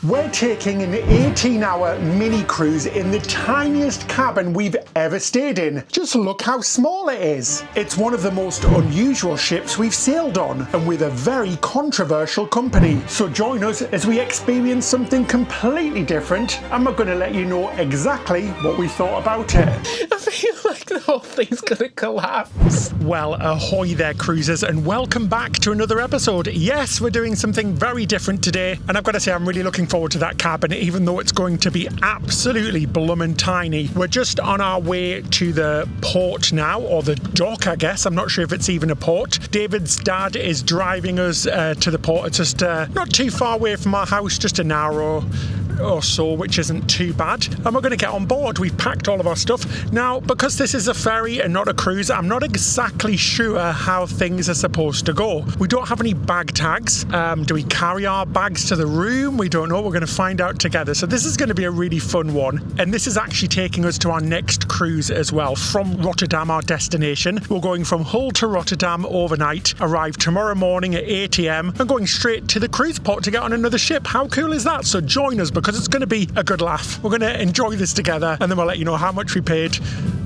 We're taking an 18-hour mini cruise in the tiniest cabin we've ever stayed in. Just look how small it is. It's one of the most unusual ships we've sailed on, and with a very controversial company. So join us as we experience something completely different, and we're going to let you know exactly what we thought about it. I feel like the whole thing's going to collapse. Well, ahoy there, cruisers, and welcome back to another episode. Yes, we're doing something very different today, and I've got to say I'm really looking forward to that cabin, even though it's going to be absolutely bloomin' tiny. We're just on our way to the port now, or the dock, I guess. I'm not sure if it's even a port. David's dad is driving us to the port. It's just not too far away from our house, just an hour or so, which isn't too bad, and we're going to get on board. We've packed all of our stuff. Now, because this is a ferry and not a cruise, I'm not exactly sure how things are supposed to go. We don't have any bag tags. Do we carry our bags to the room? We don't know. We're going to find out together. So this is going to be a really fun one, and this is actually taking us to our next cruise as well, from Rotterdam, our destination. We're going from Hull to Rotterdam overnight, arrive tomorrow morning at 8 a.m. and going straight to the cruise port to get on another ship. How cool is that? So join us, because it's going to be a good laugh. We're going to enjoy this together, and then we'll let you know how much we paid.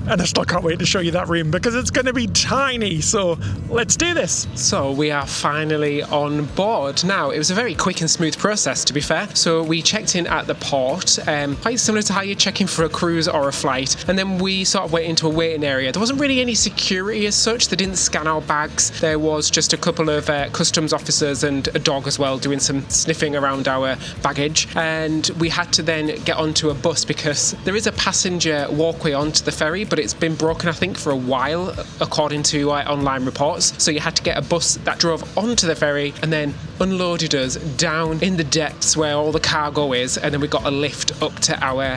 And I still can't wait to show you that room, because it's going to be tiny. So let's do this. So we are finally on board. Now, it was a very quick and smooth process, to be fair. So we checked in at the port, quite similar to how you check in for a cruise or a flight. And then we sort of went into a waiting area. There wasn't really any security as such. They didn't scan our bags. There was just a couple of customs officers and a dog as well doing some sniffing around our baggage. And we had to then get onto a bus, because there is a passenger walkway onto the ferry, but it's been broken, I think, for a while, according to online reports. So you had to get a bus that drove onto the ferry and then unloaded us down in the depths where all the cargo is, and then we got a lift up to our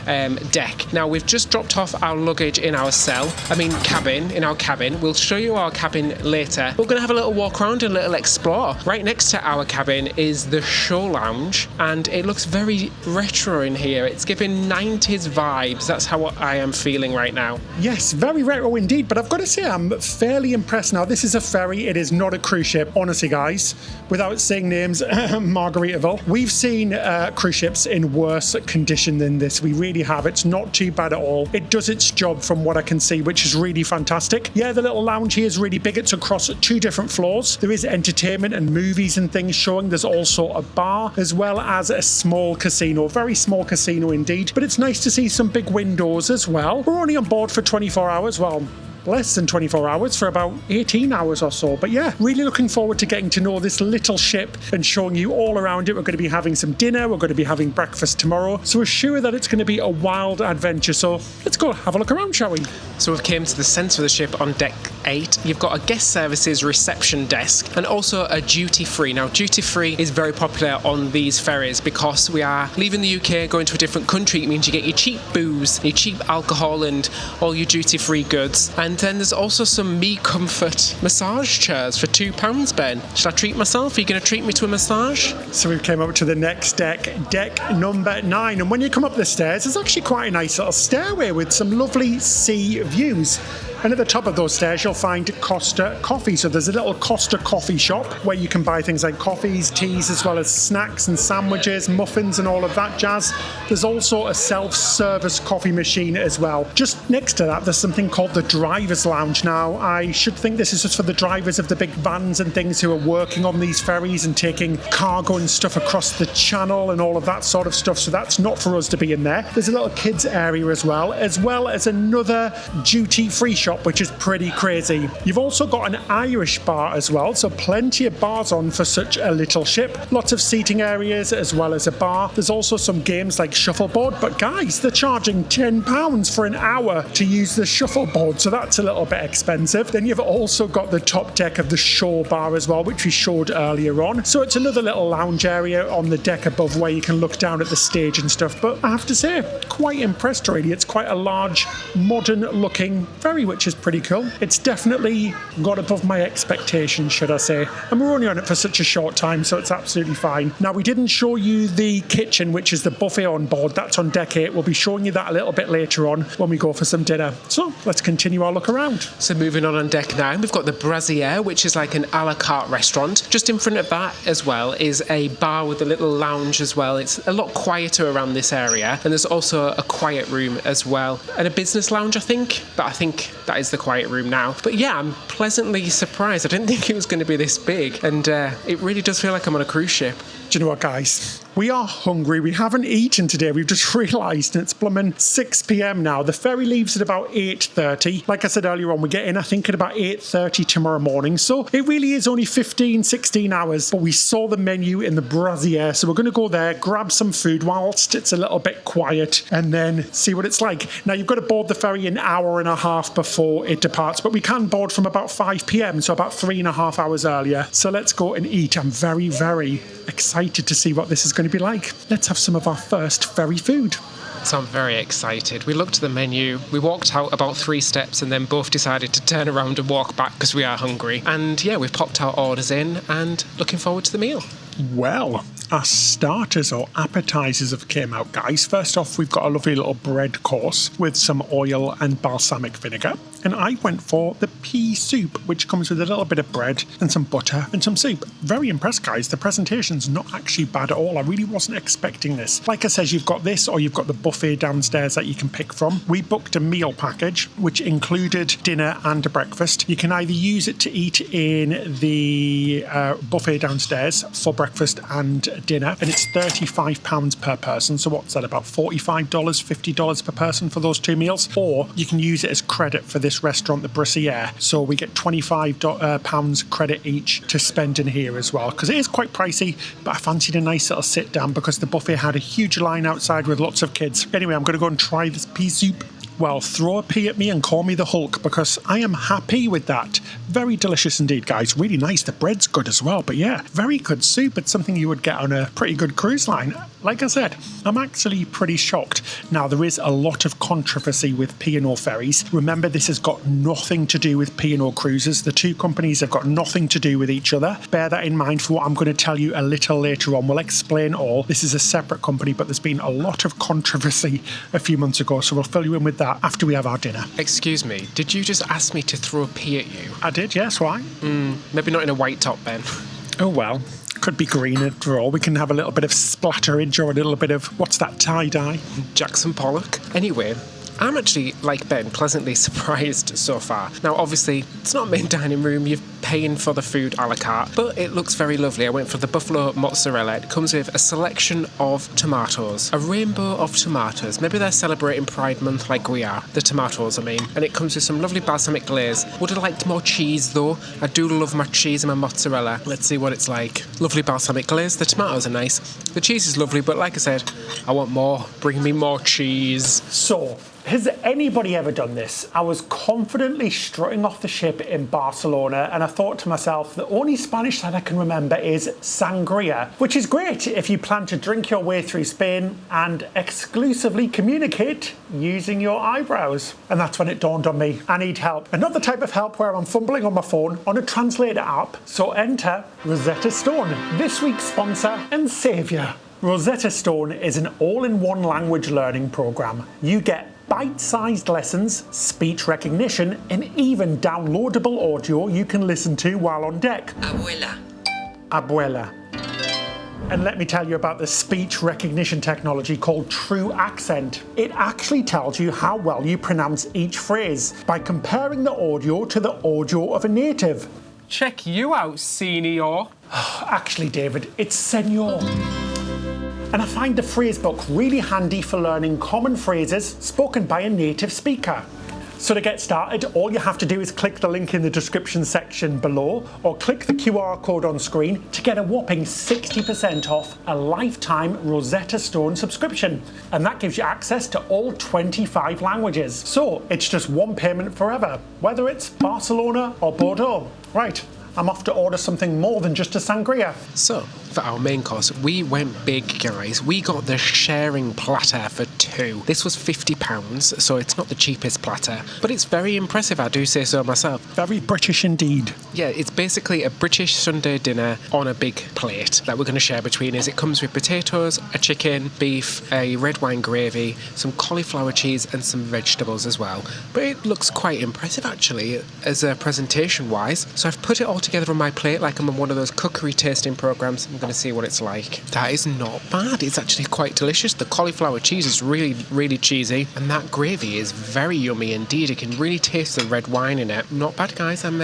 deck. Now, we've just dropped off our luggage in our cabin. In our cabin. We'll show you our cabin later. We're going to have a little walk around and a little explore. Right next to our cabin is the show lounge, and it looks very retro in here. It's giving 90s vibes. That's how I am feeling right now. Yes, very retro indeed, but I've got to say I'm fairly impressed now. This is a ferry, it is not a cruise ship. Honestly, guys, without saying names, Margaritaville. We've seen cruise ships in worse condition than this. We really have. It's not too bad at all. It does its job from what I can see, which is really fantastic. Yeah, the little lounge here is really big. It's across 2 different floors. There is entertainment and movies and things showing. There's also a bar, as well as a small casino. Very small casino indeed, but it's nice to see some big windows as well. We're only on board for 24 hours. Well, less than 24 hours, for about 18 hours or so. But yeah, really looking forward to getting to know this little ship and showing you all around it. We're going to be having some dinner. We're going to be having breakfast tomorrow. So we're sure that it's going to be a wild adventure. So let's go have a look around, shall we? So we've came to the centre of the ship on deck 8. You've got a guest services reception desk and also a duty free. Now, duty free is very popular on these ferries because we are leaving the UK, going to a different country. It means you get your cheap booze, your cheap alcohol, and all your duty free goods. And then there's also some Me Comfort massage chairs for £2, Ben. Should I treat myself? Are you going to treat me to a massage? So we've come up to the next deck, deck number 9. And when you come up the stairs, there's actually quite a nice little stairway with some lovely sea views. And at the top of those stairs, you'll find Costa Coffee. So there's a little Costa coffee shop where you can buy things like coffees, teas, as well as snacks and sandwiches, muffins and all of that jazz. There's also a self-service coffee machine as well. Just next to that, there's something called the Driver's Lounge. Now, I should think this is just for the drivers of the big vans and things who are working on these ferries and taking cargo and stuff across the channel and all of that sort of stuff. So that's not for us to be in there. There's a little kids area as well as another duty-free shop, which is pretty crazy. You've also got an Irish bar as well, so plenty of bars on for such a little ship. Lots of seating areas as well as a bar. There's also some games like shuffleboard, but guys, they're charging £10 for an hour to use the shuffleboard, so that's a little bit expensive. Then you've also got the top deck of the show bar as well, which we showed earlier on. So it's another little lounge area on the deck above where you can look down at the stage and stuff. But I have to say, quite impressed really. It's quite a large, modern looking ferry, which which is pretty cool. It's definitely got above my expectations, should I say. And we're only on it for such a short time, so it's absolutely fine. Now, we didn't show you the kitchen, which is the buffet on board. That's on deck 8. We'll be showing you that a little bit later on when we go for some dinner. So let's continue our look around. So moving on deck 9, we've got the Brazier, which is like an a la carte restaurant. Just in front of that as well is a bar with a little lounge as well. It's a lot quieter around this area, and there's also a quiet room as well, and a business lounge, I think, but I think that is the quiet room now. But yeah, I'm pleasantly surprised. I didn't think it was going to be this big, and it really does feel like I'm on a cruise ship. Do you know what, guys? We are hungry. We haven't eaten today. We've just realised, and it's blooming 6 p.m. now. The ferry leaves at about 8:30. Like I said earlier on, we get in, I think, at about 8:30 tomorrow morning. So it really is only 15, 16 hours. But we saw the menu in the Brazier, so we're going to go there, grab some food whilst it's a little bit quiet, and then see what it's like. Now, you've got to board the ferry an hour and a half before it departs, but we can board from about 5 p.m, so about 3.5 hours earlier. So let's go and eat. I'm very, very excited to see what this is going to be like. Let's have some of our first ferry food. So I'm very excited. We looked at the menu, we walked out about 3 steps and then both decided to turn around and walk back because we are hungry. And yeah, we've popped our orders in and looking forward to the meal. Well, our starters or appetizers have came out, guys. First off, we've got a lovely little bread course with some oil and balsamic vinegar. And I went for the pea soup, which comes with a little bit of bread and some butter and some soup. Very impressed, guys. The presentation's not actually bad at all. I really wasn't expecting this. Like I said, you've got this or you've got the buffet downstairs that you can pick from. We booked a meal package, which included dinner and a breakfast. You can either use it to eat in the buffet downstairs for breakfast and dinner, and it's £35 per person. So what's that, about $45, $50 per person for those 2 meals? Or you can use it as credit for this restaurant, the Brazier. So we get £25 credit each to spend in here as well, because it is quite pricey, but I fancied a nice little sit down because the buffet had a huge line outside with lots of kids. Anyway, I'm going to go and try this pea soup. Well, throw a pea at me and call me the Hulk, because I am happy with that. Very delicious indeed, guys. Really nice. The bread's good as well. But yeah, very good soup. It's something you would get on a pretty good cruise line. Like I said, I'm actually pretty shocked. Now, there is a lot of controversy with P&O ferries. Remember, this has got nothing to do with P&O cruises. The 2 companies have got nothing to do with each other. Bear that in mind for what I'm going to tell you a little later on. We'll explain all. This is a separate company, but there's been a lot of controversy a few months ago, so we'll fill you in with that after we have our dinner. Excuse me, did you just ask me to throw a pea at you? I did, yes. Why? Maybe not in a white top, Ben. Oh, well. Could be green after all. We can have a little bit of splatterage or a little bit of, what's that, tie-dye? Jackson Pollock. Anyway, I'm actually, like Ben, pleasantly surprised so far. Now, obviously, it's not a main dining room. You're paying for the food a la carte, but it looks very lovely. I went for the buffalo mozzarella. It comes with a selection of tomatoes, a rainbow of tomatoes. Maybe they're celebrating Pride Month like we are. The tomatoes, I mean. And it comes with some lovely balsamic glaze. Would have liked more cheese, though. I do love my cheese and my mozzarella. Let's see what it's like. Lovely balsamic glaze. The tomatoes are nice. The cheese is lovely, but like I said, I want more. Bring me more cheese. So, has anybody ever done this? I was confidently strutting off the ship in Barcelona, and I thought to myself, the only Spanish that I can remember is sangria, which is great if you plan to drink your way through Spain and exclusively communicate using your eyebrows. And that's when it dawned on me, I need help. And not the type of help where I'm fumbling on my phone on a translator app. So enter Rosetta Stone, this week's sponsor and saviour. Rosetta Stone is an all-in-one language learning program. You get bite-sized lessons, speech recognition, and even downloadable audio you can listen to while on deck. Abuela. Abuela. And let me tell you about the speech recognition technology called True Accent. It actually tells you how well you pronounce each phrase by comparing the audio to the audio of a native. Check you out, senior. Actually, David, it's senor. And I find the phrase book really handy for learning common phrases spoken by a native speaker. So to get started, all you have to do is click the link in the description section below, or click the QR code on screen to get a whopping 60% off a lifetime Rosetta Stone subscription. And that gives you access to all 25 languages. So it's just one payment forever, whether it's Barcelona or Bordeaux. Right, I'm off to order something more than just a sangria. So, for our main course, we went big, guys. We got the sharing platter for 2. This was £50, so it's not the cheapest platter, but it's very impressive, I do say so myself. Very British indeed. Yeah, it's basically a British Sunday dinner on a big plate that we're going to share between us. It comes with potatoes, a chicken, beef, a red wine gravy, some cauliflower cheese and some vegetables as well. But it looks quite impressive actually as a presentation wise. So I've put it all together on my plate like I'm on one of those cookery tasting programs. I'm going to see what it's like. That is not bad. It's actually quite delicious. The cauliflower cheese is really, really cheesy, and that gravy is very yummy indeed. You can really taste the red wine in it. Not bad, guys. I'm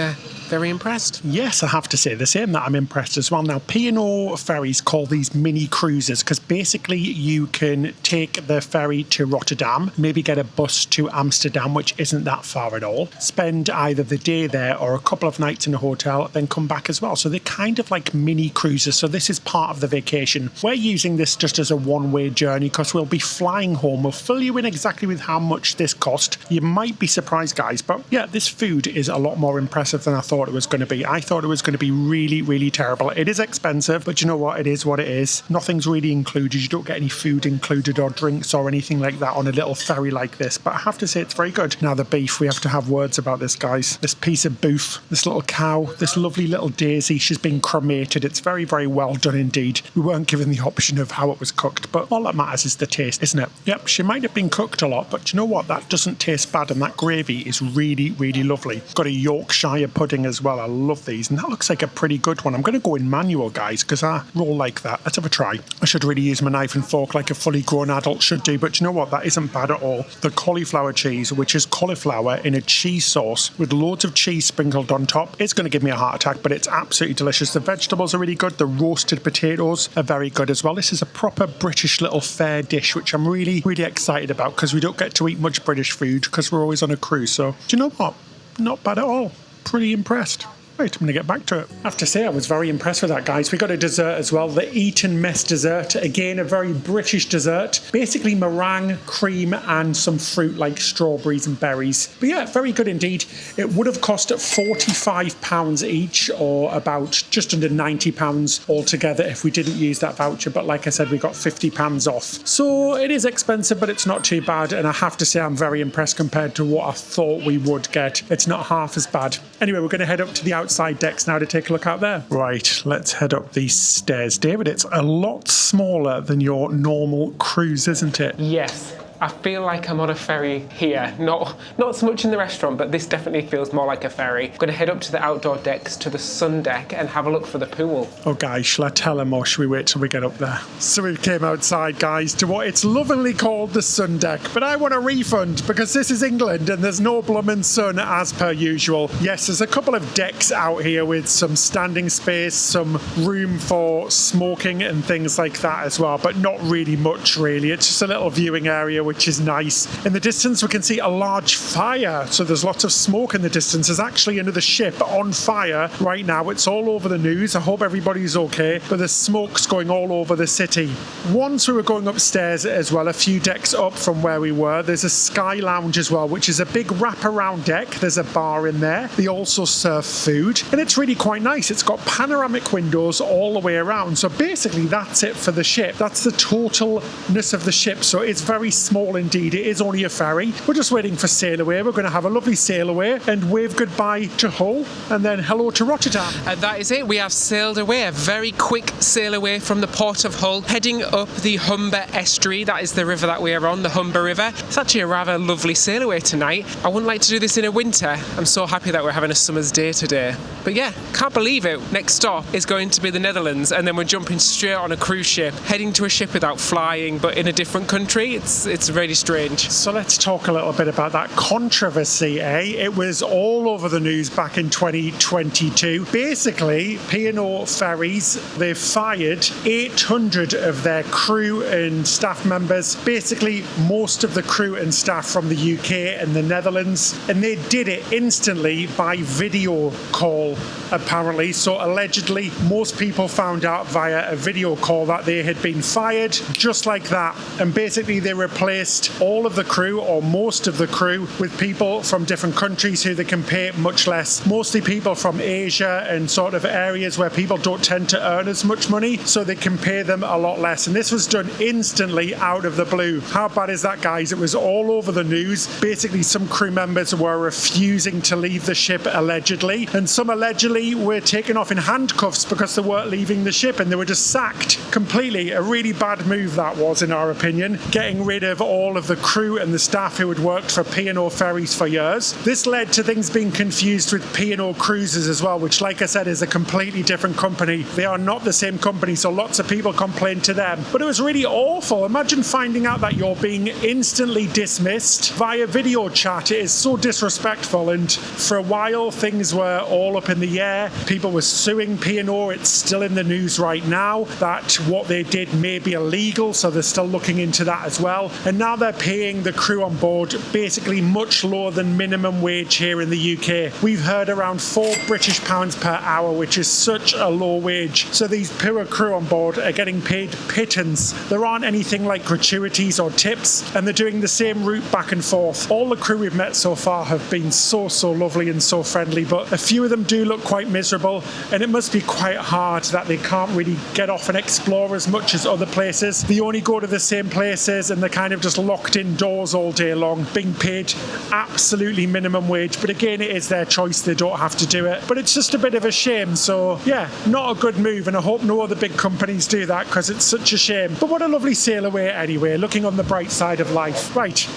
very impressed. Yes, I have to say the same, that I'm impressed as well. Now, P&O ferries call these mini cruises because basically you can take the ferry to Rotterdam, maybe get a bus to Amsterdam, which isn't that far at all, spend either the day there or a couple of nights in a hotel, then come back as well. So they're kind of like mini cruises. So this is part of the vacation. We're using this just as a one-way journey because we'll be flying home. We'll fill you in exactly with how much this cost. You might be surprised, guys, but yeah, this food is a lot more impressive than I thought it was going to be. I thought it was going to be really, really terrible. It is expensive, but you know what? It is what it is. Nothing's really included. You don't get any food included or drinks or anything like that on a little ferry like this, but I have to say it's very good. Now the beef, we have to have words about this, guys. This piece of beef, this little cow, this lovely little Daisy, she's been cremated. It's very, very well done indeed. We weren't given the option of how it was cooked, but all that matters is the taste, isn't it? Yep, she might have been cooked a lot, but you know what? That doesn't taste bad, and that gravy is really, really lovely. Got a Yorkshire pudding as well. I love these, and that looks like a pretty good one. I'm going to go in manual, guys, because I roll like that. Let's have a try. I should really use my knife and fork like a fully grown adult should do, but you know what? That isn't bad at all. The cauliflower cheese, which is cauliflower in a cheese sauce with loads of cheese sprinkled on top, it's going to give me a heart attack, but it's absolutely delicious. The vegetables are really good. The roasted potatoes are very good as well. This is a proper British little fare dish, which I'm really, really excited about because we don't get to eat much British food because we're always on a cruise. So, do you know what? Not bad at all. Pretty impressed. Right, I'm going to get back to it. I have to say, I was very impressed with that, guys. We got a dessert as well, the Eton Mess dessert. Again, a very British dessert. Basically meringue, cream, and some fruit like strawberries and berries. But yeah, very good indeed. It would have cost £45 each, or about just under £90 altogether if we didn't use that voucher. But like I said, we got £50 off. So it is expensive, but it's not too bad. And I have to say, I'm very impressed compared to what I thought we would get. It's not half as bad. Anyway, we're going to head up to the outside decks now to take a look out there. Right, let's head up these stairs. David, it's a lot smaller than your normal cruise, isn't it? Yes. I feel like I'm on a ferry here. Not so much in the restaurant, but this definitely feels more like a ferry. I'm going to head up to the outdoor decks, to the sun deck, and have a look for the pool. Oh, guys, shall I tell him or should we wait till we get up there? So we came outside, guys, to what it's lovingly called the sun deck, but I want a refund because this is England and there's no blooming sun as per usual. Yes, there's a couple of decks out here with some standing space, some room for smoking and things like that as well, but not really much, really. It's just a little viewing area, which is nice. In the distance, we can see a large fire. So there's lots of smoke in the distance. There's actually another ship on fire right now. It's all over the news. I hope everybody's okay. But the smoke's going all over the city. Once we were going upstairs as well, a few decks up from where we were, there's a Sky Lounge as well, which is a big wraparound deck. There's a bar in there. They also serve food. And it's really quite nice. It's got panoramic windows all the way around. So basically, that's it for the ship. That's the totalness of the ship. So it's very small indeed. It is only a ferry. We're just waiting for sail away. We're going to have a lovely sail away and wave goodbye to Hull and then hello to Rotterdam. And that is it. We have sailed away. A very quick sail away from the port of Hull, heading up the Humber estuary. That is the river that we are on, the Humber River. It's actually a rather lovely sail away tonight. I wouldn't like to do this in a winter. I'm so happy that we're having a summer's day today. But yeah, can't believe it. Next stop is going to be the Netherlands, and then we're jumping straight on a cruise ship, heading to a ship without flying, but in a different country. It's really strange. So let's talk a little bit about that controversy, eh? It was all over the news back in 2022. Basically, P&O Ferries, they've fired 800 of their crew and staff members, basically most of the crew and staff from the UK and the Netherlands, and they did it instantly by video call, apparently. So allegedly, most people found out via a video call that they had been fired, just like that, and basically they replaced replaced all of the crew, or most of the crew, with people from different countries who they can pay much less. Mostly people from Asia and sort of areas where people don't tend to earn as much money, so they can pay them a lot less. And this was done instantly out of the blue. How bad is that, guys? It was all over the news. Basically, some crew members were refusing to leave the ship, allegedly, and some allegedly were taken off in handcuffs because they weren't leaving the ship, and they were just sacked completely. A really bad move that was, in our opinion, getting rid of all of the crew and the staff who had worked for P&O Ferries for years. This led to things being confused with P&O Cruises as well, which, like I said, is a completely different company. They are not the same company, so lots of people complained to them. But it was really awful. Imagine finding out that you're being instantly dismissed via video chat. It is so disrespectful, and for a while things were all up in the air. People were suing P&O. It's still in the news right now that what they did may be illegal, so they're still looking into that as well. And now they're paying the crew on board basically much lower than minimum wage here in the UK. We've heard around £4 per hour, which is such a low wage. So these poor crew on board are getting paid pittance. There aren't anything like gratuities or tips, and they're doing the same route back and forth. All the crew we've met so far have been so lovely and so friendly, but a few of them do look quite miserable, and it must be quite hard that they can't really get off and explore as much as other places. They only go to the same places, and they're kind of just locked indoors all day long, being paid absolutely minimum wage. But again, it is their choice. They don't have to do it. But it's just a bit of a shame. So yeah, not a good move, and I hope no other big companies do that, because it's such a shame. But what a lovely sail away anyway, looking on the bright side of life. Right,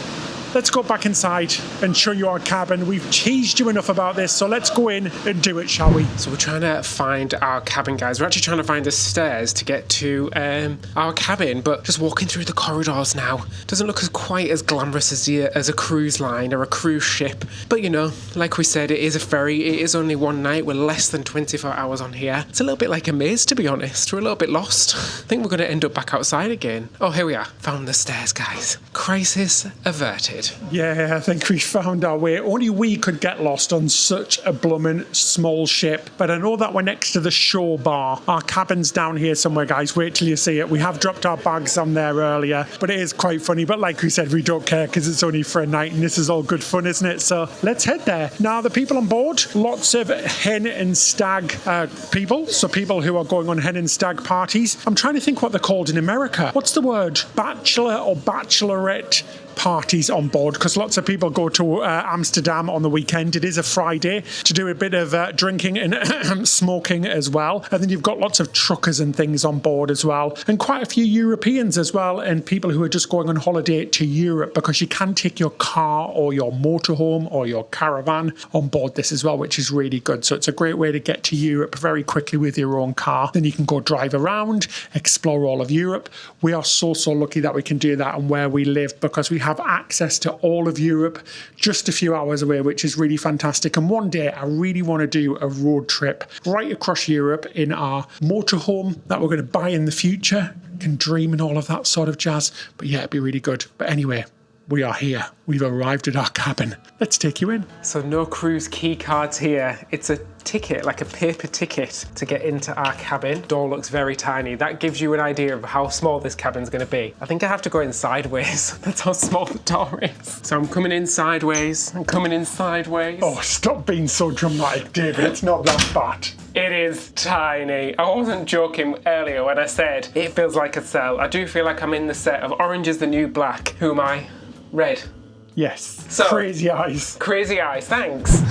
let's go back inside and show you our cabin. We've teased you enough about this, so let's go in and do it, shall we? So we're trying to find our cabin, guys. We're actually trying to find the stairs to get to our cabin, but just walking through the corridors now doesn't look quite as glamorous as a cruise line or a cruise ship. But you know, like we said, it is a ferry. It is only one night. We're less than 24 hours on here. It's a little bit like a maze, to be honest. We're a little bit lost. I think we're going to end up back outside again. Oh, here we are. Found the stairs, guys. Crisis averted. Yeah, I think we found our way. Only we could get lost on such a bloomin' small ship. But I know that we're next to the shore bar. Our cabin's down here somewhere, guys. Wait till you see it. We have dropped our bags on there earlier, but it is quite funny. But like we said, we don't care because it's only for a night, and this is all good fun, isn't it? So let's head there. Now, the people on board, lots of hen and stag people. So people who are going on hen and stag parties. I'm trying to think what they're called in America. What's the word? Bachelor or bachelorette parties on board, because lots of people go to Amsterdam on the weekend. It is a Friday to do a bit of drinking and smoking as well. And then you've got lots of truckers and things on board as well, and quite a few Europeans as well, and people who are just going on holiday to Europe, because you can take your car or your motorhome or your caravan on board this as well, which is really good. So it's a great way to get to Europe very quickly with your own car. Then you can go drive around, explore all of Europe. We are so lucky that we can do that, and where we live, because we have access to all of Europe just a few hours away, which is really fantastic. And one day I really want to do a road trip right across Europe in our motorhome that we're going to buy in the future. Can dream and all of that sort of jazz. But yeah, it'd be really good. But anyway, we are here. We've arrived at our cabin. Let's take you in. So no cruise key cards here. It's a ticket, like a paper ticket to get into our cabin. Door looks very tiny. That gives you an idea of how small this cabin's going to be. I think I have to go in sideways. That's how small the door is. So I'm coming in sideways. I'm coming in sideways. Oh, stop being so dramatic, David. It's not that bad. It is tiny. I wasn't joking earlier when I said it feels like a cell. I do feel like I'm in the set of Orange is the New Black. Who am I? Red. Yes. So, crazy eyes. Crazy eyes, thanks.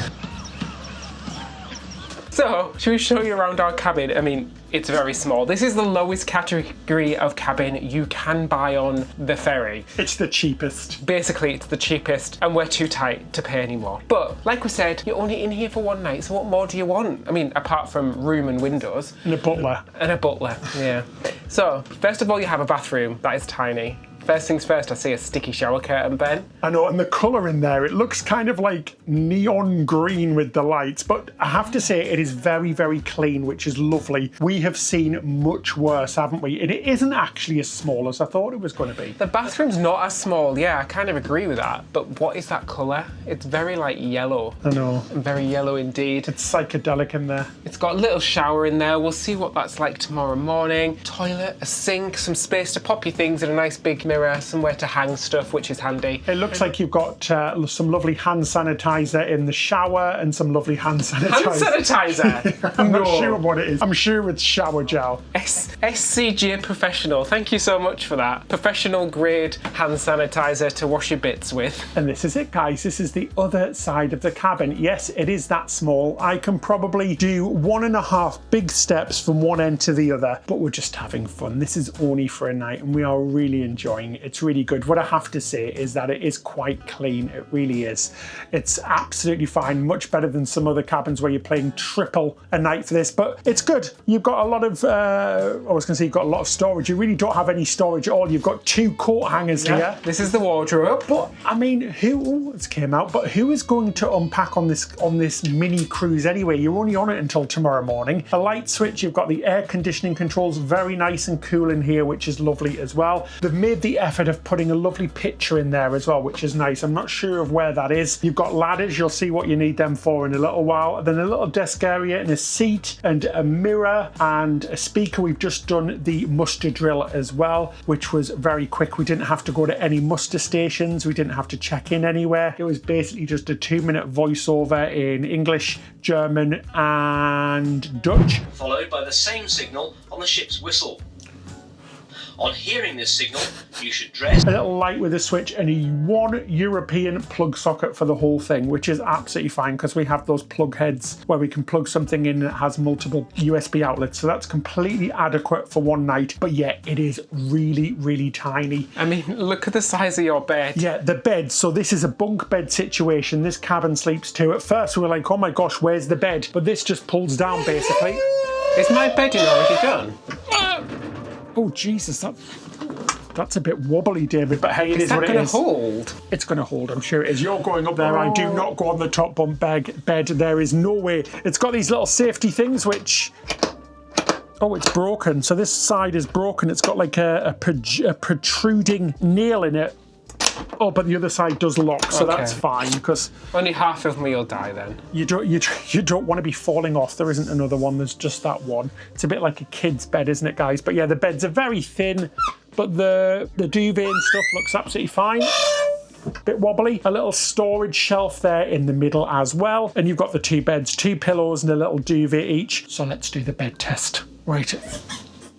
So, should we show you around our cabin? I mean, it's very small. This is the lowest category of cabin you can buy on the ferry. It's the cheapest. Basically, it's the cheapest, and we're too tight to pay any more. But, like we said, you're only in here for one night, so what more do you want? I mean, apart from room and windows. And a butler. And a butler, yeah. So, first of all, you have a bathroom. That is tiny. First things first, I see a sticky shower curtain, Ben. I know, and the colour in there, it looks kind of like neon green with the lights, but I have to say it is very, very clean, which is lovely. We have seen much worse, haven't we? And it isn't actually as small as I thought it was going to be. The bathroom's not as small, yeah, I kind of agree with that. But what is that colour? It's very, like, yellow. I know. Very yellow indeed. It's psychedelic in there. It's got a little shower in there. We'll see what that's like tomorrow morning. Toilet, a sink, some space to pop your things, and a nice big mirror mirror, somewhere to hang stuff, which is handy. It looks like you've got some lovely hand sanitizer in the shower and some lovely hand sanitizer. Hand sanitizer? I'm not sure what it is. I'm sure it's shower gel. SCG Professional. Thank you so much for that. Professional grade hand sanitizer to wash your bits with. And this is it, guys. This is the other side of the cabin. Yes, it is that small. I can probably do 1.5 big steps from one end to the other, but we're just having fun. This is only for a night and we are really enjoying it. It's really good. What I have to say is that it is quite clean. It really is. It's absolutely fine. Much better than some other cabins where you're paying triple a night for this, but it's good. You've got a lot of, I was going to say you've got a lot of storage. You really don't have any storage at all. You've got 2 coat hangers here. This is the wardrobe. But I mean, it's came out, but who is going to unpack on this mini cruise anyway? You're only on it until tomorrow morning. A light switch, you've got the air conditioning controls, very nice and cool in here, which is lovely as well. They've made the effort of putting a lovely picture in there as well, which is nice. I'm not sure of where that is. You've got ladders, you'll see what you need them for in a little while. Then a little desk area and a seat and a mirror and a speaker. We've just done the muster drill as well, which was very quick. We didn't have to go to any muster stations. We didn't have to check in anywhere. It was basically just a 2-minute voiceover in English, German and Dutch. Followed by the same signal on the ship's whistle. On hearing this signal, you should dress. A little light with a switch and a 1 European plug socket for the whole thing, which is absolutely fine because we have those plug heads where we can plug something in that has multiple USB outlets. So that's completely adequate for one night. But yeah, it is really, really tiny. I mean, look at the size of your bed. Yeah, the bed. So this is a bunk bed situation. This cabin sleeps 2. At first we were like, oh my gosh, where's the bed? But this just pulls down basically. Is my bedding already done? Oh Jesus, that's a bit wobbly, David, but hey, it is what it is. Is that going to hold? It's going to hold, I'm sure it is. You're going up there. I do not go on the top bunk bed. There is no way. It's got these little safety things which... Oh, it's broken. So this side is broken. It's got like a protruding nail in it. Oh, but the other side does lock, so that's fine because only half of me will die then. You don't want to be falling off. There isn't another one. There's just that one. It's a bit like a kid's bed, isn't it, guys? But yeah, the beds are very thin, but the duvet and stuff looks absolutely fine. Bit wobbly. A little storage shelf there in the middle as well, and you've got the 2 beds, 2 pillows, and a little duvet each. So let's do the bed test. Right.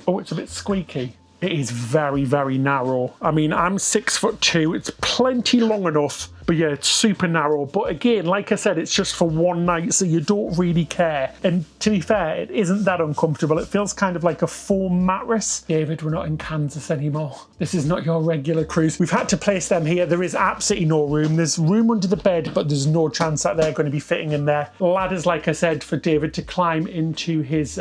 Oh, it's a bit squeaky. It is very, very narrow. I mean, I'm 6'2". It's plenty long enough, but yeah, it's super narrow. But again, like I said, it's just for one night, so you don't really care. And to be fair, it isn't that uncomfortable. It feels kind of like a foam mattress. David, we're not in Kansas anymore. This is not your regular cruise. We've had to place them here. There is absolutely no room. There's room under the bed, but there's no chance that they're going to be fitting in there. Ladders, like I said, for David to climb into his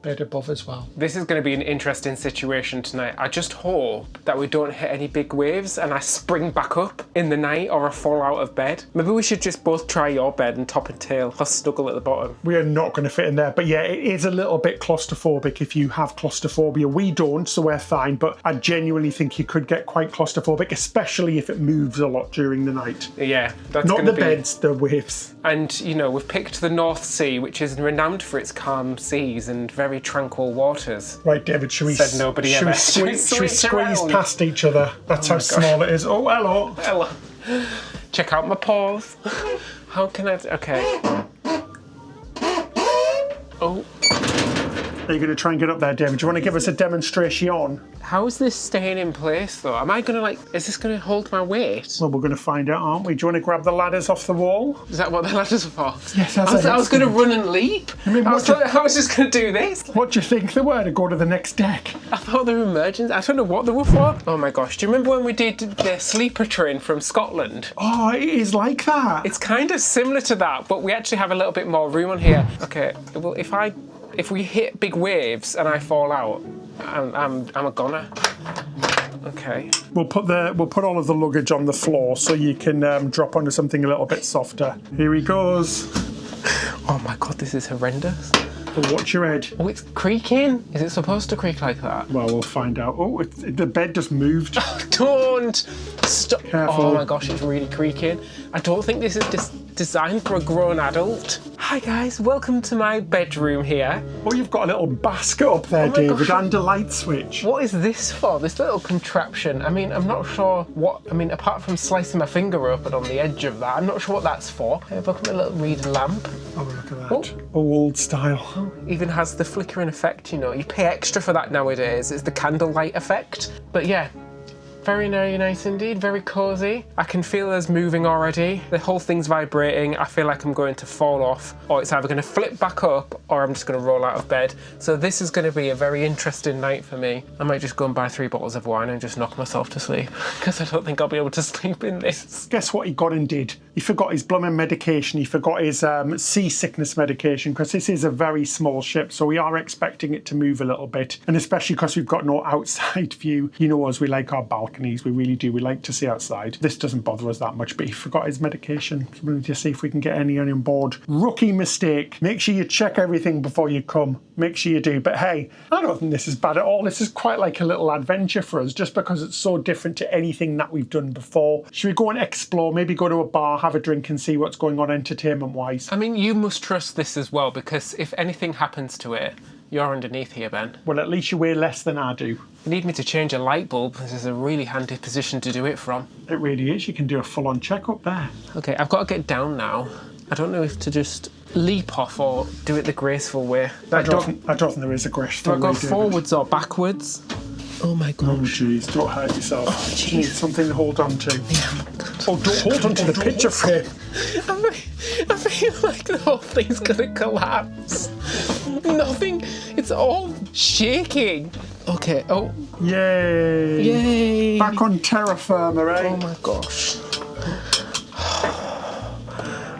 bed above as well. This is going to be an interesting situation tonight. I just hope that we don't hit any big waves and I spring back up in the night or I fall out of bed. Maybe we should just both try your bed and top and tail. I'll snuggle at the bottom. We are not going to fit in there, but yeah, it is a little bit claustrophobic if you have claustrophobia. We don't, so we're fine, but I genuinely think you could get quite claustrophobic, especially if it moves a lot during the night. Yeah, that's not the beds, the waves. And you know, we've picked the North Sea, which is renowned for its calm seas and very tranquil waters. Right, David, should we squeeze past each other? That's how small it is. Oh, hello. Hello. Check out my paws. How can I... Okay. Oh. Are you going to try and get up there, David? Do you want to give us a demonstration? How is this staying in place, though? Am I going to, is this going to hold my weight? Well, we're going to find out, aren't we? Do you want to grab the ladders off the wall? Is that what the ladders are for? Yes, I was going to run and leap. I mean, I was just going to do this. What do you think they were to go to the next deck? I thought they were emergency. I don't know what they were for. Oh my gosh, do you remember when we did the sleeper train from Scotland? Oh, it is like that. It's kind of similar to that, but we actually have a little bit more room on here. Okay, well, if we hit big waves and I fall out, I'm a goner. Okay. We'll put all of the luggage on the floor so you can drop onto something a little bit softer. Here he goes. Oh my god, this is horrendous. Well, watch your head. Oh, it's creaking. Is it supposed to creak like that? Well, we'll find out. Oh, the bed just moved. Oh, don't stop. Careful. Oh my gosh, it's really creaking. I don't think this is designed for a grown adult. Hi guys, welcome to my bedroom here. Oh, you've got a little basket up there, David, gosh. and a light switch. What is this for? This little contraption. I mean, I'm not sure what, apart from slicing my finger open on the edge of that, I'm not sure what that's for. Look at my little reading lamp. Oh, look at that. Old style. Even has the flickering effect, you know. You pay extra for that nowadays. It's the candlelight effect. But yeah, very, very nice indeed, very cosy. I can feel us moving already. The whole thing's vibrating. I feel like I'm going to fall off, or it's either going to flip back up or I'm just going to roll out of bed. So this is going to be a very interesting night for me. I might just go and buy 3 bottles of wine and just knock myself to sleep because I don't think I'll be able to sleep in this. Guess what he got and did? He forgot his blooming medication. He forgot his seasickness medication, because this is a very small ship, so we are expecting it to move a little bit. And especially because we've got no outside view. You know us, we like our balconies. We really do. We like to see outside. This doesn't bother us that much, but he forgot his medication. So we're going to see if we can get any on board. Rookie mistake. Make sure you check everything before you come. Make sure you do. But hey, I don't think this is bad at all. This is quite like a little adventure for us, just because it's so different to anything that we've done before. Should we go and explore? Maybe go to a bar, have a drink and see what's going on entertainment-wise? I mean, you must trust this as well, because if anything happens to it, you're underneath here, Ben. Well, at least you weigh less than I do. You need me to change a light bulb. This is a really handy position to do it from. It really is. You can do a full-on check-up there. Okay, I've got to get down now. I don't know if to just leap off or do it the graceful way. I don't think there is a graceful way. Do I go forwards or backwards? Oh my gosh. Oh jeez, don't hurt yourself. Oh, You need something to hold on to. Yeah. Oh, don't hold on to the picture frame. I feel like the whole thing's gonna collapse. Nothing, it's all shaking. Okay, oh. Yay. Yay. Back on terra firma, eh? Oh my gosh.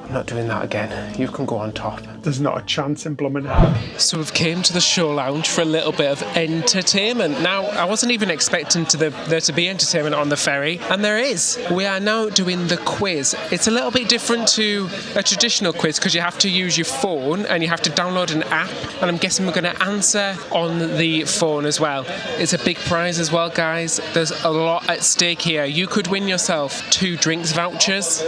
I'm not doing that again. You can go on top. There's not a chance in blooming hell. So we've came to the show lounge for a little bit of entertainment. Now, I wasn't even expecting there to be entertainment on the ferry, and there is. We are now doing the quiz. It's a little bit different to a traditional quiz because you have to use your phone and you have to download an app, and I'm guessing we're going to answer on the phone as well. It's a big prize as well, guys. There's a lot at stake here. You could win yourself 2 drinks vouchers.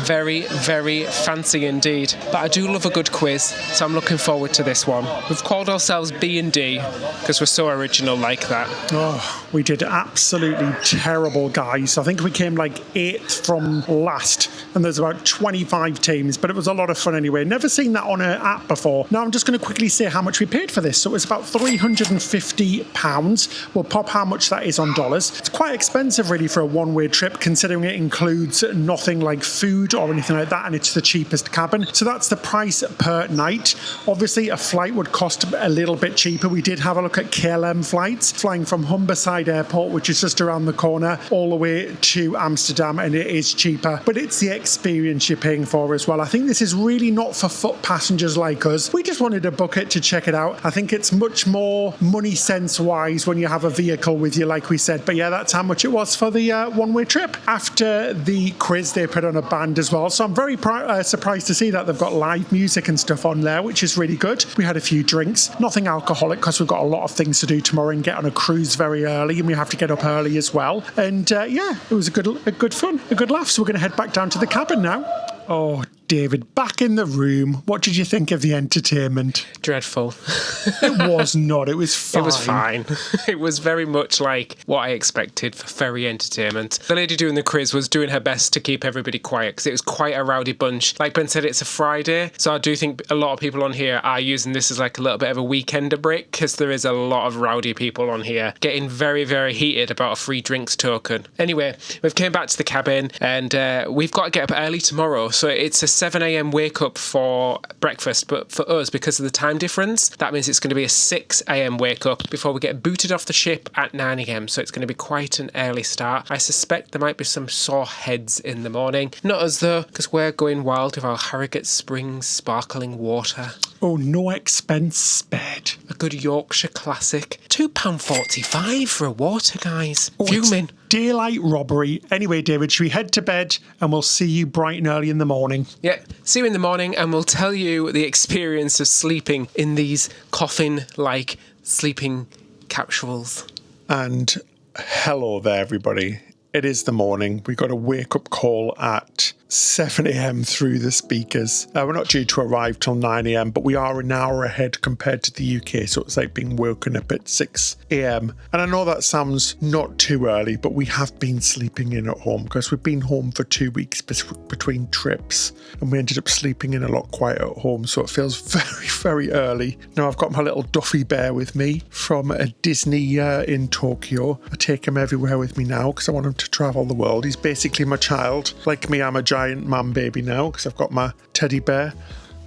Very, very fancy indeed. But I do love a good quiz, so I'm looking forward to this one. We've called ourselves B&D because we're so original like that. Oh, we did absolutely terrible, guys. I think we came like 8th from last, and there's about 25 teams, but it was a lot of fun anyway. Never seen that on an app before. Now I'm just going to quickly say how much we paid for this. So it was about £350. We'll pop how much that is on dollars. It's quite expensive really for a one-way trip, considering it includes nothing like food or anything like that, and it's the cheapest cabin. So that's the price per night. Obviously a flight would cost a little bit cheaper. We did have a look at KLM flights flying from Humberside Airport, which is just around the corner, all the way to Amsterdam, and it is cheaper, but it's the experience you're paying for as well. I think this is really not for foot passengers like us. We just wanted to book it to check it out. I think it's much more money sense wise when you have a vehicle with you, like we said. But yeah, that's how much it was for the one-way trip. After the quiz, they put on a band as well, so I'm very surprised to see that they've got live music and stuff on there, which is really good. We had a few drinks, nothing alcoholic because we've got a lot of things to do tomorrow and get on a cruise very early, and we have to get up early as well. And yeah, it was a good fun, a good laugh. So we're going to head back down to the cabin now. Oh, David, back in the room. What did you think of the entertainment? Dreadful. It was not. It was fine. It was fine. It was very much like what I expected for ferry entertainment. The lady doing the quiz was doing her best to keep everybody quiet because it was quite a rowdy bunch. Like Ben said, it's a Friday, so I do think a lot of people on here are using this as like a little bit of a weekender break because there is a lot of rowdy people on here getting very, very heated about a free drinks token. Anyway, we've came back to the cabin and we've got to get up early tomorrow, so it's a 7 a.m. wake up for breakfast, but for us, because of the time difference, that means it's going to be a 6 a.m. wake up before we get booted off the ship at 9 a.m. So it's going to be quite an early start. I suspect there might be some sore heads in the morning. Not us though, because we're going wild with our Harrogate Springs sparkling water. Oh, no expense spared. A good Yorkshire classic. £2.45 for a water, guys. Oh, fuming. Daylight robbery. Anyway, David, should we head to bed and we'll see you bright and early in the morning? Yeah, see you in the morning and we'll tell you the experience of sleeping in these coffin-like sleeping capsules. And hello there, everybody. It is the morning. We got a wake-up call at 7 a.m. through the speakers. We're not due to arrive till 9 a.m, but we are an hour ahead compared to the UK, so it's like being woken up at 6 a.m. And I know that sounds not too early, but we have been sleeping in at home because we've been home for 2 weeks between trips, and we ended up sleeping in a lot quiet at home, so it feels very, very early. Now I've got my little Duffy bear with me from a Disney in Tokyo. I take him everywhere with me now because I want him to travel the world. He's basically my child. Like me, I'm a giant man baby now because I've got my teddy bear.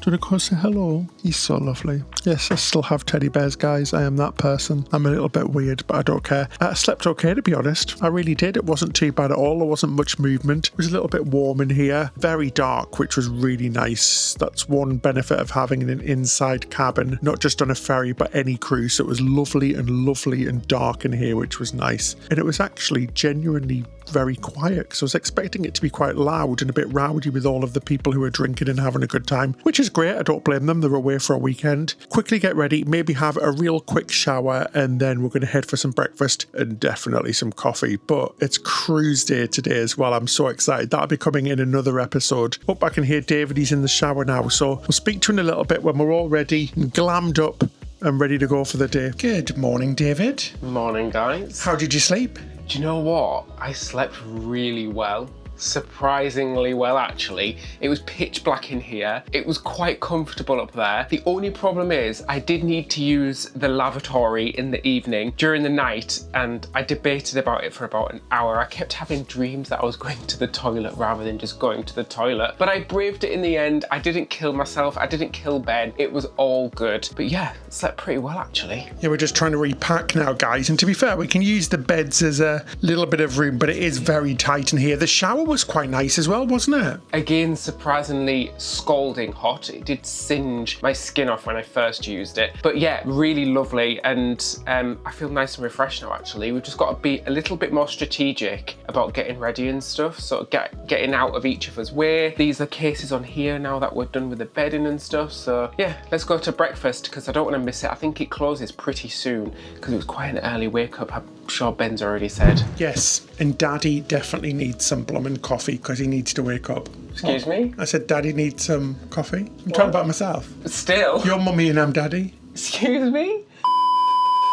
Do you want to go say hello? He's so lovely. Yes, I still have teddy bears, guys. I am that person. I'm a little bit weird, but I don't care. I slept okay, to be honest. I really did. It wasn't too bad at all. There wasn't much movement. It was a little bit warm in here. Very dark, which was really nice. That's one benefit of having an inside cabin, not just on a ferry, but any cruise. So it was lovely and dark in here, which was nice. And it was actually genuinely very quiet because I was expecting it to be quite loud and a bit rowdy with all of the people who are drinking and having a good time, which is great. I don't blame them. They're away for a weekend. Quickly get ready, maybe have a real quick shower, and then we're going to head for some breakfast and definitely some coffee. But it's cruise day today as well. I'm so excited. That'll be coming in another episode. Hope I can hear David. He's in the shower now, so we'll speak to him in a little bit when we're all ready and glammed up and ready to go for the day. Good morning, David. Morning, guys. How did you sleep? Do you know what? I slept really well. Surprisingly well, actually. It was pitch black in here. It was quite comfortable up there. The only problem is I did need to use the lavatory in the evening during the night, and I debated about it for about an hour. I kept having dreams that I was going to the toilet rather than just going to the toilet, but I braved it in the end. I didn't kill myself. I didn't kill Ben. It was all good. But yeah, slept pretty well, actually. Yeah, we're just trying to repack now, guys, and to be fair, we can use the beds as a little bit of room, but it is very tight in here. The shower was quite nice as well, wasn't it? Again, surprisingly scalding hot. It did singe my skin off when I first used it. But yeah, really lovely, and I feel nice and refreshed now, actually. We've just got to be a little bit more strategic about getting ready and stuff, so getting out of each other's way. These are cases on here now that we're done with the bedding and stuff, so yeah, let's go to breakfast because I don't want to miss it. I think it closes pretty soon because it was quite an early wake up. I'm sure Ben's already said. Yes, and Daddy definitely needs some bloomin' coffee because he needs to wake up. Excuse me? I said Daddy needs some coffee. I'm talking about myself. Still? You're mummy and I'm Daddy. Excuse me?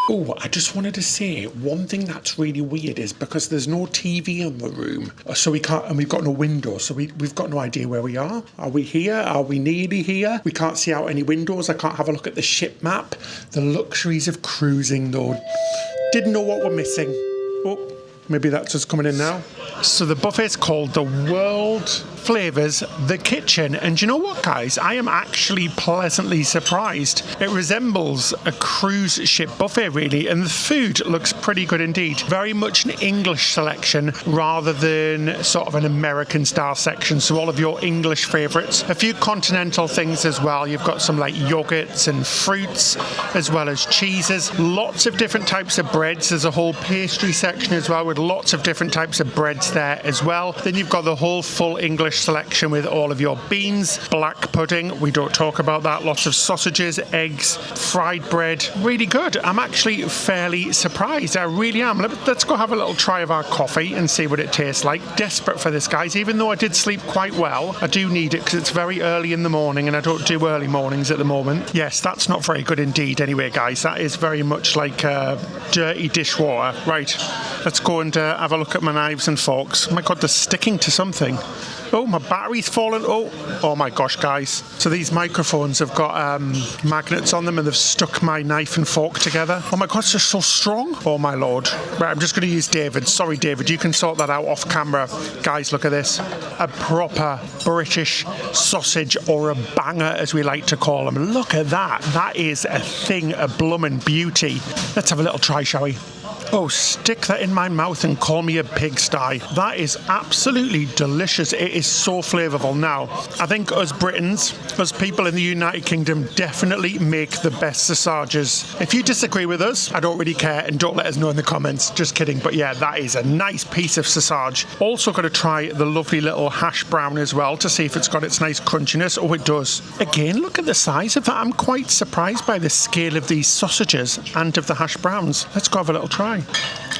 Oh, I just wanted to say one thing that's really weird is because there's no TV in the room, so we can't, and we've got no windows, so we've got no idea where we are. Are we here? Are we nearly here? We can't see out any windows. I can't have a look at the ship map. The luxuries of cruising, though. Didn't know what we're missing. Oh, maybe that's us coming in now. So the buffet's called the World Flavours The Kitchen, and you know what, guys? I am actually pleasantly surprised. It resembles a cruise ship buffet, really, and the food looks pretty good indeed. Very much an English selection rather than sort of an American style section, so all of your English favourites. A few continental things as well. You've got some like yogurts and fruits as well as cheeses. Lots of different types of breads. There's a whole pastry section as well with lots of different types of breads there as well. Then you've got the whole full English selection with all of your beans, black pudding, we don't talk about that, lots of sausages, eggs, fried bread. Really good. I'm actually fairly surprised. I really am. Let's go have a little try of our coffee and see what it tastes like. Desperate for this, guys. Even though I did sleep quite well, I do need it because it's very early in the morning and I don't do early mornings at the moment. Yes, that's not very good indeed anyway, guys. That is very much like dirty dishwater. Right, let's go and have a look at my knives and forks. Oh my god, they're sticking to something. Oh, my battery's fallen. Oh my gosh, guys. So these microphones have got magnets on them and they've stuck my knife and fork together. Oh my gosh, they're so strong. Oh my lord. Right, I'm just going to use David. Sorry, David, you can sort that out off camera. Guys, look at this. A proper British sausage, or a banger as we like to call them. Look at that. That is a thing of bloomin' beauty. Let's have a little try, shall we? Oh, stick that in my mouth and call me a pigsty. That is absolutely delicious. It is so flavourful. Now, I think us Britons, us people in the United Kingdom, definitely make the best sausages. If you disagree with us, I don't really care, and don't let us know in the comments. Just kidding. But yeah, that is a nice piece of sausage. Also got to try the lovely little hash brown as well to see if it's got its nice crunchiness. Oh, it does. Again, look at the size of that. I'm quite surprised by the scale of these sausages and of the hash browns. Let's go have a little try.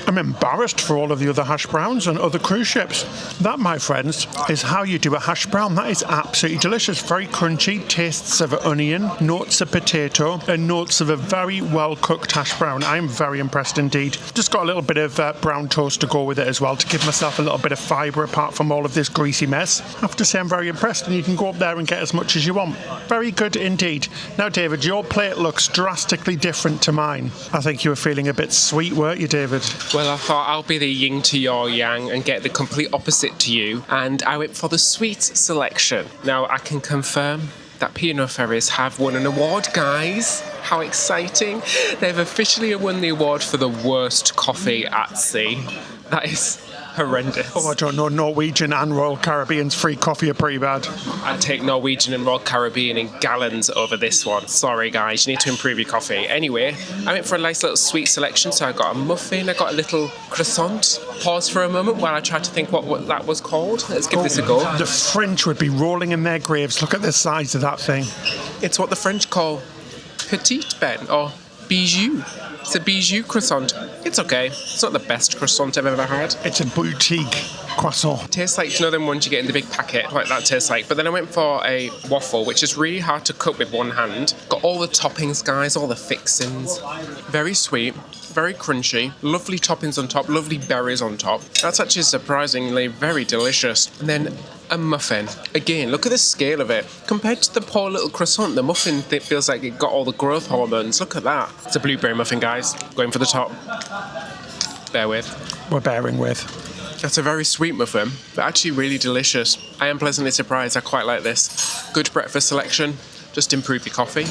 I'm embarrassed for all of the other hash browns and other cruise ships. That, my friends, is how you do a hash brown. That is absolutely delicious. Very crunchy, tastes of onion, notes of potato, and notes of a very well-cooked hash brown. I am very impressed indeed. Just got a little bit of brown toast to go with it as well to give myself a little bit of fibre apart from all of this greasy mess. I have to say I'm very impressed, and you can go up there and get as much as you want. Very good indeed. Now, David, your plate looks drastically different to mine. I think you were feeling a bit sweet, weren't you, David? Well, I thought I'll be the yin to your yang and get the complete opposite to you, and I went for the sweet selection. Now, I can confirm that P&O Ferries have won an award, guys. How exciting. They've officially won the award for the worst coffee at sea. That is horrendous. Oh, I don't know. Norwegian and Royal Caribbean's free coffee are pretty bad. I'd take Norwegian and Royal Caribbean in gallons over this one. Sorry, guys. You need to improve your coffee. Anyway, I went for a nice little sweet selection. So I got a muffin. I got a little croissant. Pause for a moment while I tried to think what that was called. Let's give this a go. The French would be rolling in their graves. Look at the size of that thing. It's what the French call petite ben, or bijou. It's a bijou croissant. It's okay. It's not the best croissant I've ever had. It's a boutique croissant. It tastes like, you know, them ones you get in the big packet, like that tastes like. But then I went for a waffle, which is really hard to cook with one hand. Got all the toppings, guys, all the fixings. Very sweet, very crunchy, lovely toppings on top, lovely berries on top. That's actually surprisingly very delicious. And then a muffin. Again, look at the scale of it. Compared to the poor little croissant, the muffin feels like it got all the growth hormones. Look at that. It's a blueberry muffin, guys. Going for the top. Bear with. We're bearing with. That's a very sweet muffin, but actually really delicious. I am pleasantly surprised. I quite like this. Good breakfast selection. Just improve your coffee.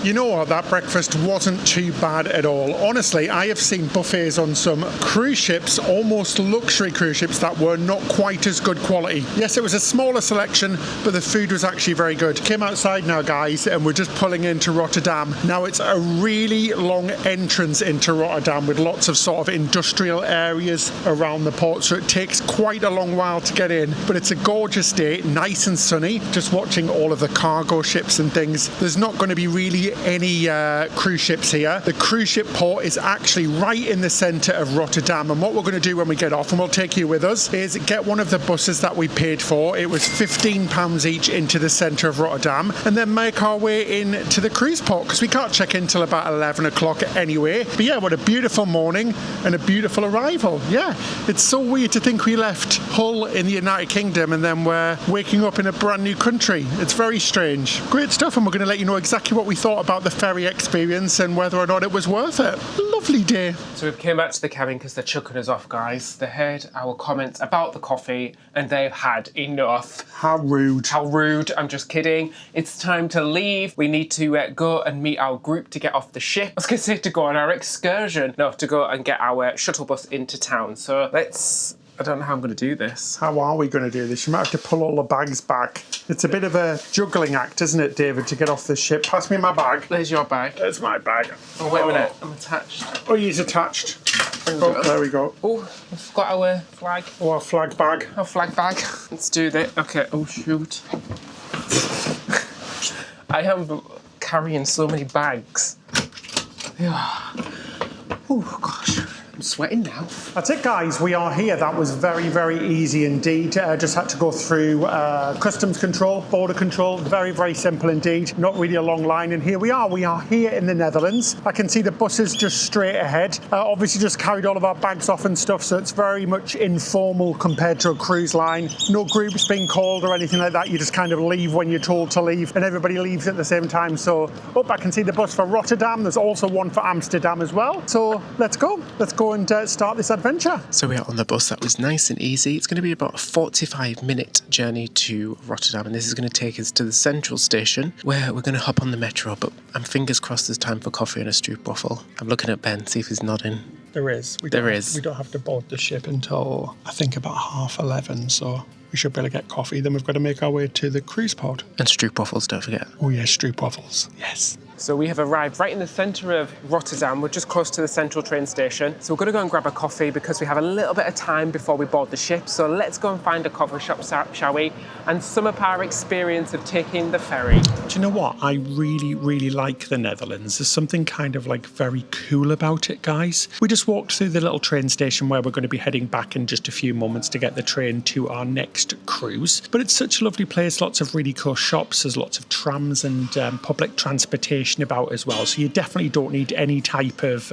You know what? That breakfast wasn't too bad at all. Honestly, I have seen buffets on some cruise ships, almost luxury cruise ships, that were not quite as good quality. Yes, it was a smaller selection, but the food was actually very good. Came outside now, guys, and we're just pulling into Rotterdam. Now, it's a really long entrance into Rotterdam with lots of sort of industrial areas around the port, so it takes quite a long while to get in. But it's a gorgeous day, nice and sunny. Just watching all of the cargo ships and things. There's not going to be really any cruise ships here. The cruise ship port is actually right in the centre of Rotterdam, and what we're going to do when we get off, and we'll take you with us, is get one of the buses that we paid for. It was £15 each into the centre of Rotterdam, and then make our way into the cruise port, because we can't check in till about 11 o'clock anyway. But yeah, what a beautiful morning and a beautiful arrival. Yeah, it's so weird to think we left Hull in the United Kingdom and then we're waking up in a brand new country. It's very strange. Great stuff, and we're going to let you know exactly what we thought about the ferry experience and whether or not it was worth it. Lovely day. So we've came back to the cabin because they're chucking us off, guys. They heard our comments about the coffee and they've had enough. How rude. How rude. I'm just kidding. It's time to leave. We need to go and meet our group to get off the ship. I was going to say to go on our excursion. No, to go and get our shuttle bus into town. So I don't know how I'm going to do this. How are we going to do this? You might have to pull all the bags back. It's a bit of a juggling act, isn't it, David, to get off the ship? Pass me my bag. There's your bag. There's my bag. Oh, wait a minute. I'm attached. Oh, he's attached. Oh, there we go. Oh, we've got our flag. Oh, our flag bag. Our flag bag. Let's do that. Okay. Oh, shoot. I am carrying so many bags. Oh, gosh. I'm sweating now. That's it, guys. We are here. That was very, very easy indeed. Just had to go through customs control, border control. Very, very simple indeed. Not really a long line. And here we are. We are here in the Netherlands. I can see the buses just straight ahead. Obviously just carried all of our bags off and stuff, so it's very much informal compared to a cruise line. No groups being called or anything like that. You just kind of leave when you're told to leave, and everybody leaves at the same time. So, I can see the bus for Rotterdam. There's also one for Amsterdam as well. So let's go. Let's go and start this adventure. So we're on the bus. That was nice and easy. It's going to be about a 45-minute journey to Rotterdam, and this is going to take us to the central station where we're going to hop on the metro, but I'm fingers crossed there's time for coffee and a stroopwafel. I'm looking at Ben, see if he's nodding. There is. We don't have to board the ship until, I think, about 11:30, so we should be able to get coffee. Then we've got to make our way to the cruise pod. And stroopwafels, don't forget. Oh, yeah, stroopwafels. Yes. So we have arrived right in the centre of Rotterdam. We're just close to the central train station. So we're going to go and grab a coffee because we have a little bit of time before we board the ship. So let's go and find a coffee shop, shall we? And sum up our experience of taking the ferry. Do you know what? I really, really like the Netherlands. There's something kind of like very cool about it, guys. We just walked through the little train station where we're going to be heading back in just a few moments to get the train to our next cruise. But it's such a lovely place. Lots of really cool shops. There's lots of trams and public transportation about as well, so you definitely don't need any type of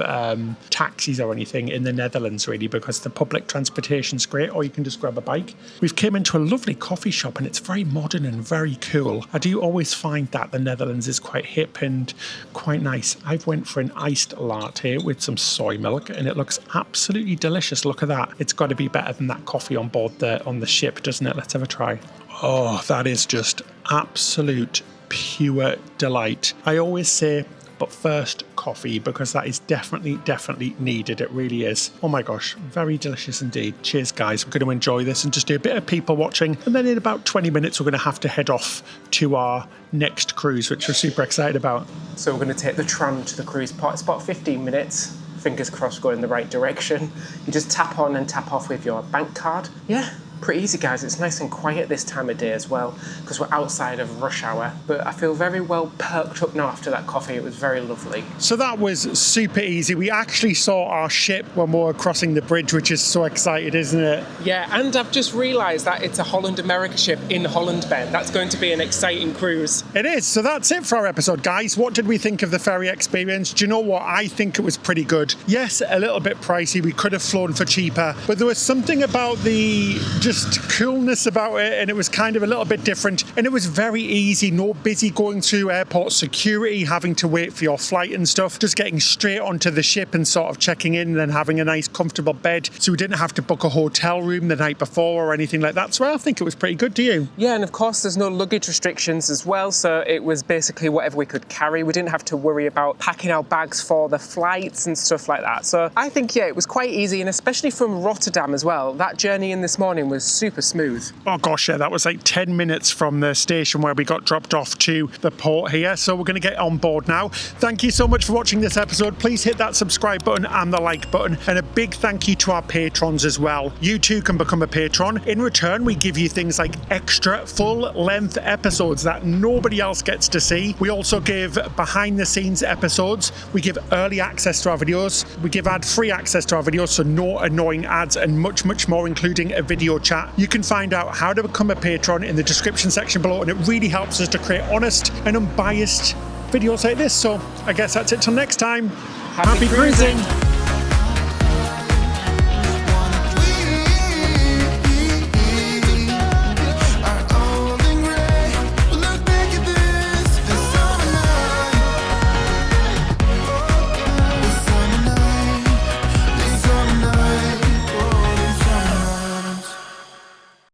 taxis or anything in the Netherlands really, because the public transportation's great, or you can just grab a bike. We've came into a lovely coffee shop and it's very modern and very cool. I do always find that the Netherlands is quite hip and quite nice. I've went for an iced latte with some soy milk and it looks absolutely delicious. Look at that. It's got to be better than that coffee on board on the ship, doesn't it? Let's have a try. Oh, that is just absolute pure delight. I always say, but first coffee, because that is definitely needed. It really is. Oh my gosh, very delicious indeed. Cheers, guys. We're going to enjoy this and just do a bit of people watching, and then in about 20 minutes we're going to have to head off to our next cruise, which we're super excited about. So we're going to take the tram to the cruise port. It's about 15 minutes. Fingers crossed, going in the right direction. You just tap on and tap off with your bank card. Yeah, pretty easy, guys. It's nice and quiet this time of day as well, because we're outside of rush hour. But I feel very well perked up now after that coffee. It was very lovely. So that was super easy. We actually saw our ship when we were crossing the bridge, which is so exciting, isn't it? Yeah, and I've just realised that it's a Holland-America ship in Holland, Ben. That's going to be an exciting cruise. It is. So that's it for our episode, guys. What did we think of the ferry experience? Do you know what? I think it was pretty good. Yes, a little bit pricey. We could have flown for cheaper, but there was something about the just coolness about it, and it was kind of a little bit different, and it was very easy. No busy going through airport security, having to wait for your flight and stuff, just getting straight onto the ship and sort of checking in and then having a nice comfortable bed, so we didn't have to book a hotel room the night before or anything like that. So I think it was pretty good. Do you? Yeah, and of course there's no luggage restrictions as well, so it was basically whatever we could carry. We didn't have to worry about packing our bags for the flights and stuff like that. So I think, yeah, it was quite easy, and especially from Rotterdam as well. That journey in this morning was super smooth. Oh gosh, yeah, that was like 10 minutes from the station where we got dropped off to the port here. So we're going to get on board now. Thank you so much for watching this episode. Please hit that subscribe button and the like button. And a big thank you to our patrons as well. You too can become a patron. In return, we give you things like extra full-length episodes that nobody else gets to see. We also give behind-the-scenes episodes. We give early access to our videos. We give ad-free access to our videos, so no annoying ads, and much more, including a video chat. You can find out how to become a patron in the description section below, and it really helps us to create honest and unbiased videos like this. So I guess that's it till next time. Happy cruising.